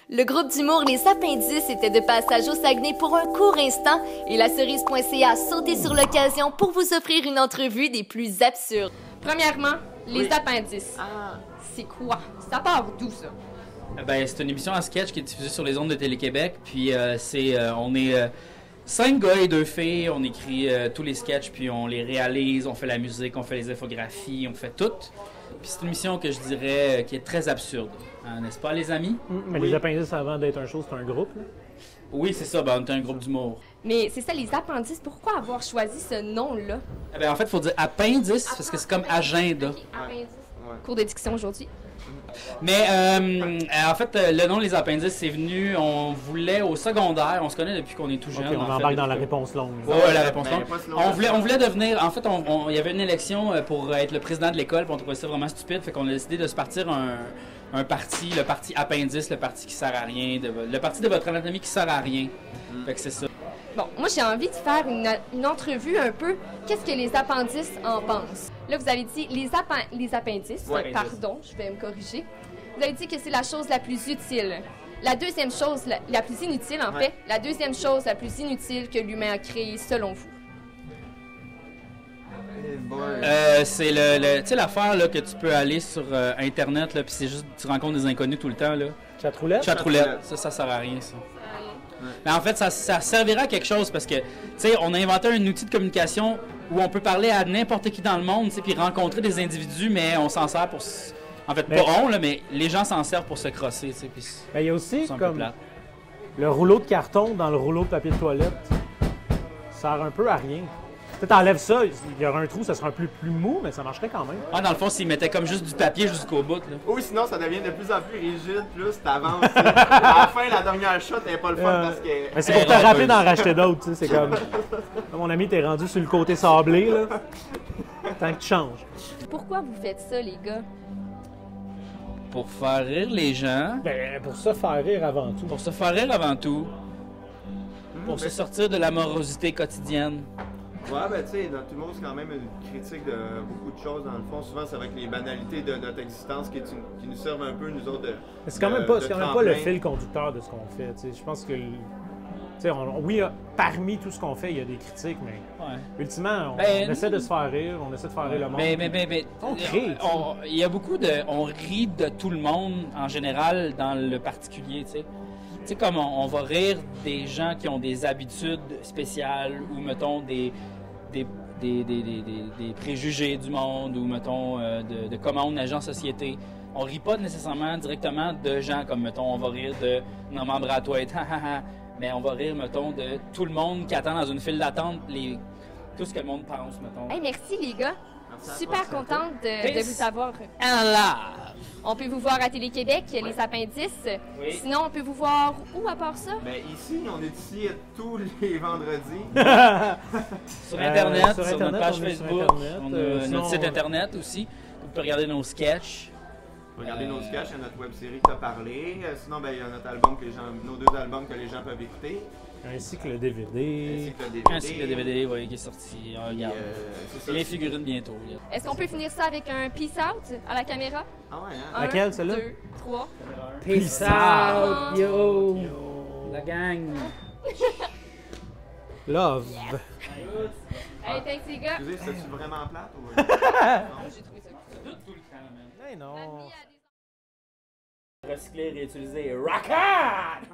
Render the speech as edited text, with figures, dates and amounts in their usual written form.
Le groupe d'humour Les Appendices était de passage au Saguenay pour un court instant et la cerise.ca a sauté sur l'occasion pour vous offrir une entrevue des plus absurdes. Premièrement, Les Appendices. Ah. C'est quoi? Ça part d'où, ça? Ben, c'est une émission en sketch qui est diffusée sur les ondes de Télé-Québec. Puis on est 5 gars et 2 filles. On écrit tous les sketchs, puis on les réalise, on fait la musique, on fait les infographies, on fait tout. Puis c'est une émission que je dirais qui est très absurde. Hein, n'est-ce pas, les amis? Mais oui. Les Appendices, avant d'être un show, c'est un groupe, là? Oui, c'est ça. Ben, on est un groupe d'humour. Mais c'est ça, Les Appendices. Pourquoi avoir choisi ce nom-là? Eh ben, en fait, il faut dire appendice, parce que c'est comme agenda. Okay, appendice. Cours de diction aujourd'hui. Mais en fait, le nom Les Appendices, c'est venu, on voulait au secondaire, on se connaît depuis qu'on est tout jeune. Okay, on embarque dans la réponse longue. Ouais, la réponse longue. On voulait devenir, en fait, il y avait une élection pour être le président de l'école, puis on trouvait ça vraiment stupide, fait qu'on a décidé de se partir un parti, le parti Appendice, le parti qui sert à rien, le parti de votre anatomie qui sert à rien. Fait que c'est ça. Bon, moi j'ai envie de faire une entrevue un peu. Qu'est-ce que les appendices en pensent? Là, vous avez dit les appendices, ouais, pardon, je vais me corriger. Vous avez dit que c'est la chose la plus utile. La deuxième chose, la plus inutile en fait, la deuxième chose la plus inutile que l'humain a créée selon vous? C'est tu sais l'affaire là, que tu peux aller sur Internet, là, puis c'est juste tu rencontres des inconnus tout le temps. Là. Chatroulette? Chatroulette. Ça sert à rien, ça. Mais en fait, ça servira à quelque chose parce que, tu sais, on a inventé un outil de communication où on peut parler à n'importe qui dans le monde, tu sais, puis rencontrer des individus, mais on s'en sert pour... En fait, pas on, là, mais les gens s'en servent pour se crosser, tu sais, puis il y a aussi comme le rouleau de carton dans le rouleau de papier de toilette. Ça sert un peu à rien. Peut-être t'enlèves ça, il y aura un trou, ça sera un peu plus mou, mais ça marcherait quand même. Ah, dans le fond, s'ils mettaient comme juste du papier jusqu'au bout, là. Oui, sinon ça devient de plus en plus rigide, plus t'avances. À la fin, la dernière shot n'est pas le fun parce que... Mais c'est pour te rappeler d'en racheter d'autres, tu sais, c'est comme... Mon ami, t'es rendu sur le côté sablé, là. Tant que tu changes. Pourquoi vous faites ça, les gars? Pour faire rire les gens. Ben, pour se faire rire avant tout. Pour se faire rire avant tout. Pour se sortir de la morosité quotidienne. Ouais, ben tu sais, dans tout le monde, c'est quand même une critique de beaucoup de choses. Dans le fond, souvent, c'est avec les banalités de notre existence qui nous servent un peu, nous autres, de. Mais c'est quand même pas le fil conducteur de ce qu'on fait. T'sais. Je pense que, oui, parmi tout ce qu'on fait, il y a des critiques, mais ultimement, on essaie de se faire rire, on essaie de faire rire le monde. Mais on crée. Il y a beaucoup de. On rit de tout le monde en général dans le particulier, tu sais. Tu sais, comme on va rire des gens qui ont des habitudes spéciales ou, mettons, des préjugés du monde ou, mettons, de comment on agit en société. On rit pas nécessairement directement de gens comme, mettons, on va rire de Norman Brathwaite, mais on va rire, mettons, de tout le monde qui attend dans une file d'attente, tout ce que le monde pense, mettons. Hey, merci les gars. Super contente de vous avoir. On peut vous voir à Télé-Québec, Les Appendices. Oui. Sinon, on peut vous voir où à part ça? Ben ici, on est ici tous les vendredis. Sur Internet, sur Internet, notre page on est sur Facebook, Internet. on a notre site Internet aussi. Vous pouvez regarder nos sketchs. Regardez nos sketchs, il y a notre web-série qui a parlé. Sinon, ben, il y a notre album nos 2 albums que les gens peuvent écouter. Ainsi que le DVD. Ainsi que le DVD, oui, qui est sorti. Regarde. Et les figurines bientôt. Est-ce qu'on peut finir ça avec un peace out à la caméra? Ah ouais, hein? Laquelle, celle-là? 2, 3. Peace out, yo! La gang! Love! Hey, thanks les gars! Excusez, c'est-tu vraiment plate ou... J'ai trouvé ça cool. Tout le temps, man. Hey non! Recycler, réutiliser, rock on!